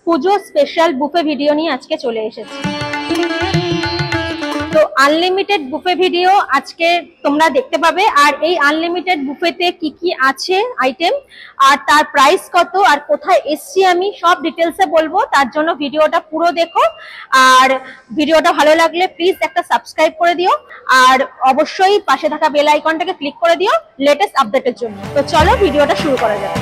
পুজো special buffet video নিয়ে আজকে চলে এসেছি। তো আনলিমিটেড বুফে ভিডিও আজকে তোমরা দেখতে পাবে। আর এই আনলিমিটেড বুফেতে কি কি আছে আইটেম, আর তার প্রাইস কত, আর কোথায় এসছি আমি সব ডিটেলসে বলবো। তার জন্য ভিডিওটা পুরো দেখো। আর ভিডিওটা ভালো লাগলে প্লিজ একটা সাবস্ক্রাইব করে দিও, আর অবশ্যই পাশে থাকা বেল আইকনটাকে ক্লিক করে দিও লেটেস্ট আপডেটের জন্য। তো চলো ভিডিওটা শুরু করা যাক।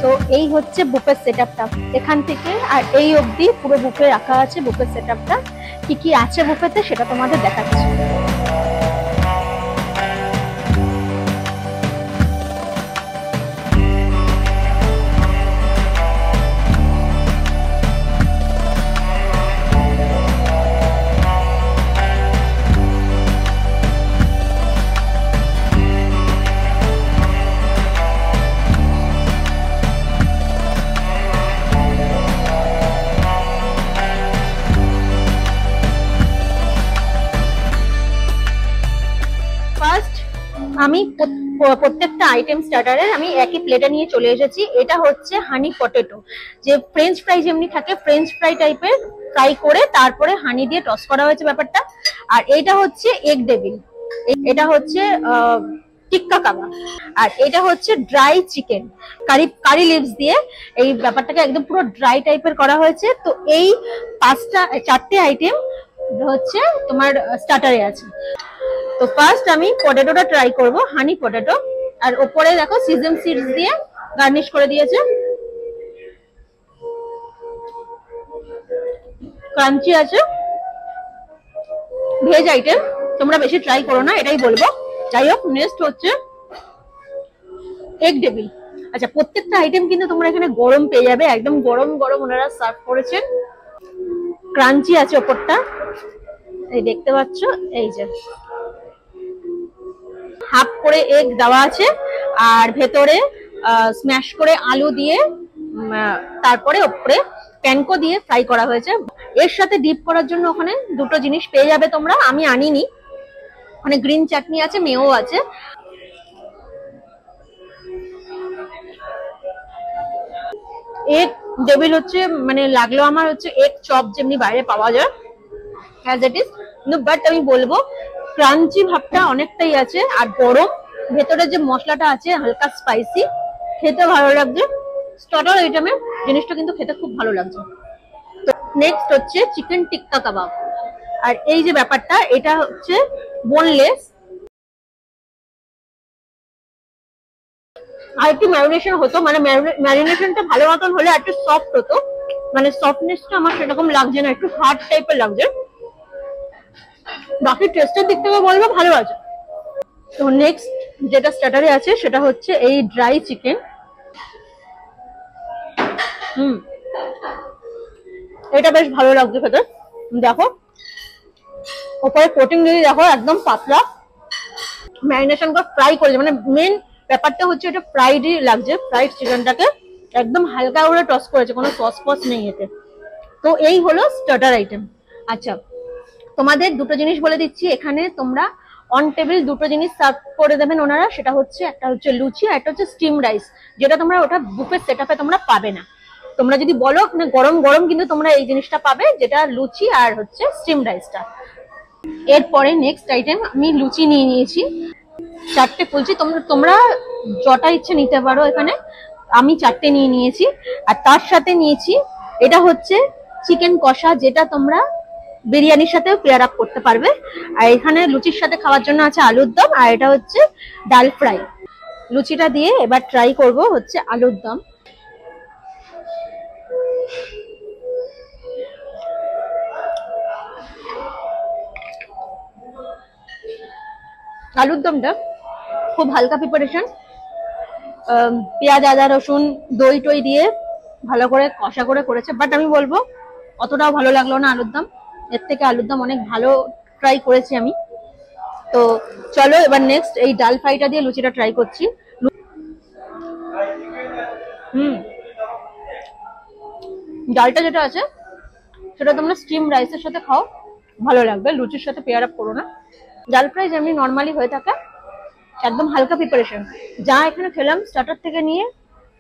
তো এই হচ্ছে বুফের সেটআপটা, এখান থেকে আর এই অবধি পুরো বুফে রাখা আছে। বুফের সেটআপটা কি কি আছে বুফেতে সেটা তোমাদের দেখাচ্ছি। আমি প্রত্যেকটা আইটেম স্টার্টারে আমি একই প্লেটে নিয়ে চলে এসেছি। এটা হচ্ছে হানি পটেটো, যে ফ্রেঞ্চ ফ্রাই যেমনি থাকে ফ্রেঞ্চ ফ্রাই টাইপের ফ্রাই করে তারপরে হানি দিয়ে টস করা হয়েছে ব্যাপারটা। আর এটা হচ্ছে এগ ডেভিল, এটা হচ্ছে টিক্কা কাবাব, আর এটা হচ্ছে ড্রাই চিকেন কারি লিভস দিয়ে এই ব্যাপারটাকে একদম পুরো ড্রাই টাইপের করা হয়েছে। তো এই চারটে আইটেম হচ্ছে তোমার স্টার্টারে আছে। তো ফার্স্ট আমি পটেটোটা ট্রাই করব, হানি পটেটো। আর উপরে দেখো সিজম সিডস দিয়ে গার্নিশ করে দিয়েছে, ক্রাঞ্চি আছে। ভেজ আইটেম তোমরা বেশি ট্রাই করো না, এটাই বলবো। যাই হোক, নেক্সট হচ্ছে এগ ডেভিল। আচ্ছা, প্রত্যেকটা আইটেম কিন্তু তোমরা এখানে গরম পেয়ে যাবে, একদম গরম গরম ওনারা সার্ভ করেছেন। ক্রাঞ্চি আছে ওপরটা, এই দেখতে পাচ্ছ, এই যে হাফ করে এগ দেওয়া আছে, আর ভেতরে স্ম্যাশ করে আলু দিয়ে তারপরে উপরে প্যানকো দিয়ে ফ্রাই করা হয়েছে। এর সাথে ডিপ করার জন্য ওখানে দুটো জিনিস পেয়ে যাবে তোমরা, আমি আনিনি। ওখানে গ্রিন চাটনি আছে, মেও আছে। এগ ডেভিল হচ্ছে মানে লাগলো আমার হচ্ছে এগ চপ যেমনি বাইরে পাওয়া যায় অ্যাজ ইট ইজ, বাট আমি বলবো ক্রাঞ্চি ভাবটা অনেকটাই আছে। আর গরম ভেতরে যে মশলাটা আছে হালকা স্পাইসি, খেতে ভালো লাগছে। স্টার্টার আইটেমে জিনিসটা কিন্তু খেতে খুব ভালো লাগছে। তো নেক্সট হচ্ছে চিকেন টিক্কা কাবাব। আর এই যে ব্যাপারটা, এটা হচ্ছে বোনলেস। আর একটু ম্যারিনেশন হতো, মানে ম্যারিনেশনটা ভালো মতন হলে একটু সফট হতো, মানে সফটনেসটা আমার সেরকম লাগছে না, একটু হার্ড টাইপের লাগছে। বাকি টেস্টের দিক থেকে বলবো ভালো আছে। তো নেক্সট যেটা স্টার্টারে আছে সেটা হচ্ছে এই ড্রাই চিকেন। এটা বেশ ভালো লাগছে খেতে। দেখো ওপরে কোটিং দিয়ে দেখো একদম পাতলা, ম্যারিনেশন করে ফ্রাই করেছে, মানে মেন ব্যাপারটা হচ্ছে এটা ফ্রাইডই লাগছে। ফ্রাইড চিকেনটাকে একদম হালকা করে টস করেছে, কোনো সস ফস নেই এতে। তো এই হলো স্টার্টার আইটেম। আচ্ছা, তোমাদের দুটো জিনিস বলে দিচ্ছি, এখানে তোমরা অন টেবিল দুটো জিনিস সার্ভ করে দেবেন ওনারা। সেটা হচ্ছে একটা হচ্ছে লুচি, আর একটা হচ্ছে স্টিম রাইস, যেটা তোমরা ওটা বুফে সেটআপে তোমরা পাবে না। তোমরা যদি বলো গরম গরম কিন্তু তোমরা এই জিনিসটা পাবে, যেটা লুচি আর হচ্ছে স্টিম রাইসটা। এরপরে নেক্সট আইটেম আমি লুচি নিয়ে নিয়েছি, চারটে ফুলছি। তোমরা যটা ইচ্ছে নিতে পারো এখানে, আমি চারটে নিয়ে নিয়েছি। আর তার সাথে নিয়েছি এটা হচ্ছে চিকেন কষা, যেটা তোমরা বিরিয়ানির সাথে পেয়ার আপ করতে পারবে। আর এখানে লুচির সাথে খাওয়ার জন্য আছে আলুর দম, আর এটা হচ্ছে ডাল ফ্রাই। লুচিটা দিয়ে এবার ট্রাই করব হচ্ছে আলুর দম। আলুর দমটা খুব হালকা প্রিপারেশন, পেঁয়াজ আদা রসুন দই টই দিয়ে ভালো করে কষা করে করেছে। বাট আমি বলবো অতটাও ভালো লাগলো না আলুর দম, এর থেকে আলুর দম অনেক ভালো ট্রাই করেছি আমি। তো চলো এবার নেক্সট এই ডাল ফ্রাইটা দিয়ে লুচিটা ট্রাই করছি। ডালটা যেটা আছে সেটা তোমরা স্টিম রাইসের সাথে খাও, ভালো লাগবে। লুচির সাথে পেয়ার আপ করো না। ডাল ফ্রাই যেমনি নর্মালি হয়ে থাকে একদম হালকা প্রিপারেশন। যা এখানে খেলাম স্টার্টার থেকে নিয়ে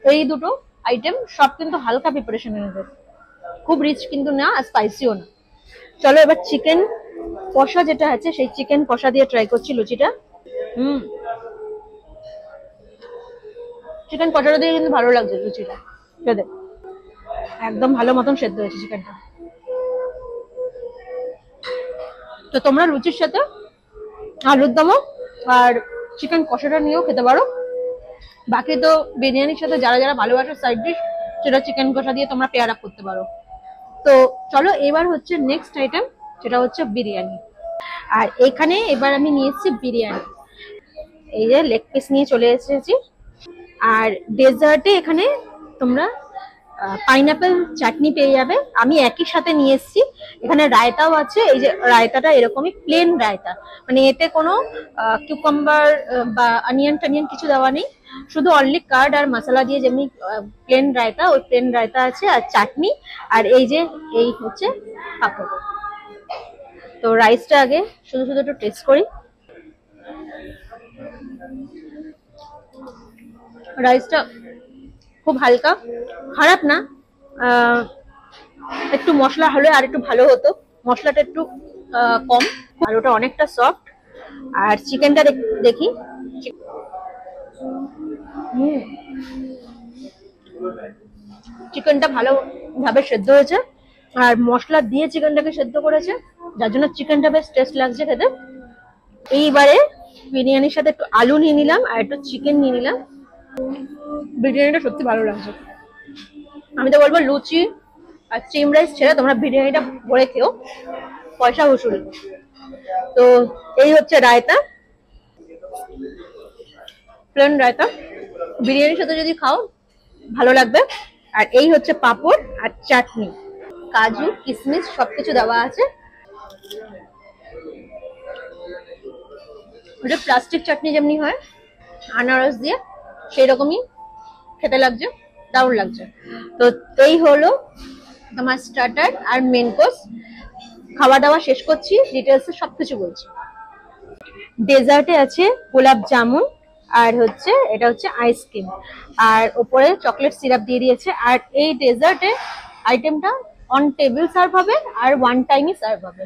এই দুটো আইটেম সব কিন্তু হালকা প্রিপারেশন এদের, খুব রিচ কিন্তু না আর স্পাইসিও না। চলো এবার চিকেন কষা যেটা আছে সেই চিকেন কষা দিয়ে ট্রাই করছি লুচিটা। চিকেন কষাটা দিয়ে কিন্তু ভালো লাগছে লুচিটা খেতে, একদম ভালো মতন সেদ্ধ হয়েছে চিকেনটা। তো তোমরা লুচির সাথে আলুর দমও আর চিকেন কষাটা নিয়েও খেতে পারো। বাকি তো বিরিয়ানির সাথে যারা যারা ভালোবাসে সাইড ডিশ, সেটা চিকেন কষা দিয়ে তোমরা পেয়ার আপ করতে পারো। তো চলো এবার হচ্ছে নেক্সট আইটেম, সেটা হচ্ছে বিরিয়ানি। আর এখানে এবার আমি নিয়ে এসেছি বিরিয়ানি, এই যে লেগ পিস নিয়ে চলে এসেছি। আর ডেজার্টে এখানে তোমরা পাইনাপেল চাটনি পেয়ে যাবে, আমি একই সাথে নিয়ে এসেছি। এখানে রায়তাও আছে, এই যে রায়তাটা এরকমই প্লেন রায়তা, মানে এতে কোনো কিউকাম্বার বা অনিয়ন টানিয়ন কিছু দেওয়া নেই, শুধু অনলি কার্ড আর মশলা দিয়ে যেমনি প্লেন রায়তা, ওই প্লেন রায়তা আছে আর চাটনি। আর এই যে এই হচ্ছে পাপড়। তো রাইসটা আগে শুধু শুধু একটু টেস্ট করি। রাইসটা খুব হালকা, খারাপ না, একটু মশলা হলে আর একটু ভালো হতো, মশলাটা একটু কম, আর ওটা অনেকটা সফট। আর চিকেনটা দেখি, চিকেনটা ভালোভাবে সেদ্ধ হয়েছে আর মশলা দিয়ে চিকেনটাকে সেদ্ধ করেছে, যার জন্য চিকেনটা বেশ টেস্ট লাগছে খেতে। এইবারে বিরিয়ানির সাথে একটু আলু নিয়ে নিলাম আর একটু চিকেন নিয়ে নিলাম। বিরিয়ানিটা সত্যি ভালো লাগছে। আমি তো বলবো লুচি আর স্টিম রাইস ছেড়ে তোমরা বিরিয়ানিটা ভরে খেও, পয়সা উসুল। তো এই হচ্ছে রায়তা, প্লেন রায়তা, বিরিয়ানির সাথে যদি খাও ভালো লাগবে। আর এই হচ্ছে পাপড় আর চাটনি, কাজু কিশমিশ সবকিছু দেওয়া আছে। ওটা প্লাস্টিক চাটনি যেমনি হয় আনারস দিয়ে, সেই রকমই খেতে লাগছে, দারুণ লাগছে। তো এই হলো তোমার স্টার্টার আর মেন কোর্স। খাওয়া দাওয়া শেষ করছি, ডিটেলসে সবকিছু বলছি। ডেজার্টে আছে গোলাপ জামুন আর হচ্ছে এটা হচ্ছে আইসক্রিম, আর ওপরে চকলেট সিরাপ দিয়ে দিয়েছে। আর এই ডেজার্টে আইটেমটা অন টেবিল সার্ভ হবে আর ওয়ান টাইমই সার্ভ হবে।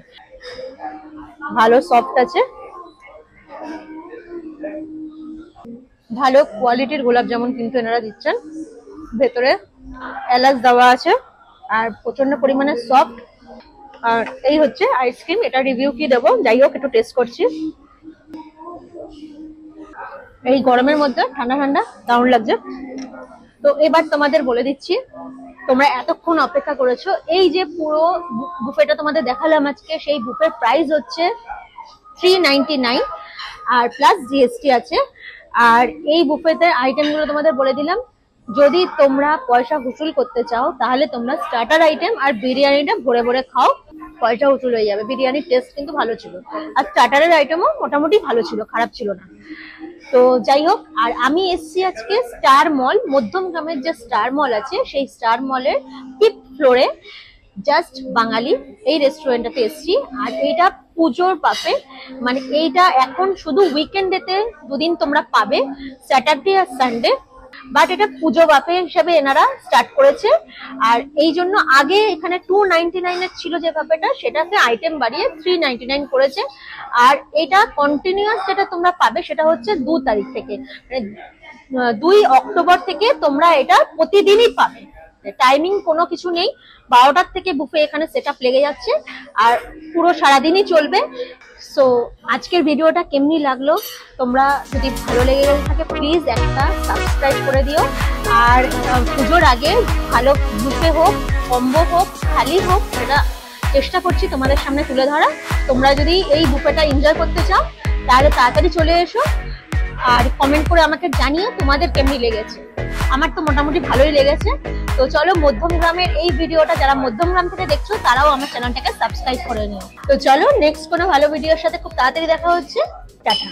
ভালো সফট আছে, ভালো কোয়ালিটির গোলাপ জামুন কিন্তু এনারা দিচ্ছেন। ভেতরে এলাচ দেওয়া আছে আর প্রচন্ড পরিমাণে সফট। আর এই হচ্ছে আইসক্রিম, এটা রিভিউ কি দেবো, যাই হোক একটু টেস্ট করছি। এই গরমের মধ্যে ঠান্ডা ঠান্ডা দারুণ লাগছে। তো এবার তোমাদের বলে দিচ্ছি, তোমরা এতক্ষণ অপেক্ষা করেছো, এই যে পুরো বুফেটা তোমাদের দেখালাম আজকে, সেই বুফের প্রাইস হচ্ছে 399 আর প্লাস জিএসটি আছে। আর এই বুফেতে আইটেমগুলো তোমাদের বলে দিলাম। যদি তোমরা পয়সা উসুল করতে চাও তাহলে তোমরা স্টার্টার আইটেম আর বিরিয়ানিটা ভরে ভরে খাও, পয়সা উসুল হয়ে যাবে। বিরিয়ানির টেস্ট কিন্তু ভালো ছিল আর স্টার্টারের আইটেমও মোটামুটি ভালো ছিল, খারাপ ছিল না। তো যাই হোক, আর আমি এসছি আজকে স্টার মল, মধ্যমগ্রামের যে স্টার মল আছে সেই স্টার মলের 5th ফ্লোরে জাস্ট বাঙালি এই রেস্টুরেন্টটাতে এসছি। আর এইটা পুজোর পাবে, মানে এইটা এখন শুধু উইকেন্ডেতে দুদিন তোমরা পাবে, স্যাটারডে আর সানডে, বাট এটা পুজো বাফে হিসেবে এনারা স্টার্ট করেছে। আর এই জন্য আগে এখানে 299 এর ছিল যে বাফেটা, সেটাকে আইটেম বাড়িয়ে 399 করেছে। আর এটা কন্টিনিউয়াস যেটা তোমরা পাবে সেটা হচ্ছে 2 তারিখ থেকে, মানে 2 অক্টোবর থেকে তোমরা এটা প্রতিদিনই পাবে। টাইমিং কোনো কিছু নেই, 12টার থেকে বুফে এখানে সেটআপ লেগে যাচ্ছে আর পুরো সারাদিনই চলবে। সো আজকের ভিডিওটা কেমনি লাগলো, তোমরা যদি ভালো লেগে থাকে প্লিজ একটা সাবস্ক্রাইব করে দিও। আর পুজোর আগে ভালো বুফে হোক, কম্বো হোক, থালি হোক, সেটা চেষ্টা করছি তোমাদের সামনে তুলে ধরা। তোমরা যদি এই বুফেটা এনজয় করতে চাও তাহলে তাড়াতাড়ি চলে এসো আর কমেন্ট করে আমাকে জানিও তোমাদের কেমনি লেগেছে। আমার তো মোটামুটি ভালোই লেগেছে। তো চলো মধ্যমগ্রামের এই ভিডিওটা যারা মধ্যমগ্রাম থেকে দেখছো তারাও আমার চ্যানেলটাকে সাবস্ক্রাইব করে নিও। তো চলো নেক্সট কোনো ভালো ভিডিওর সাথে খুব তাড়াতাড়ি দেখা হচ্ছে। টাটা।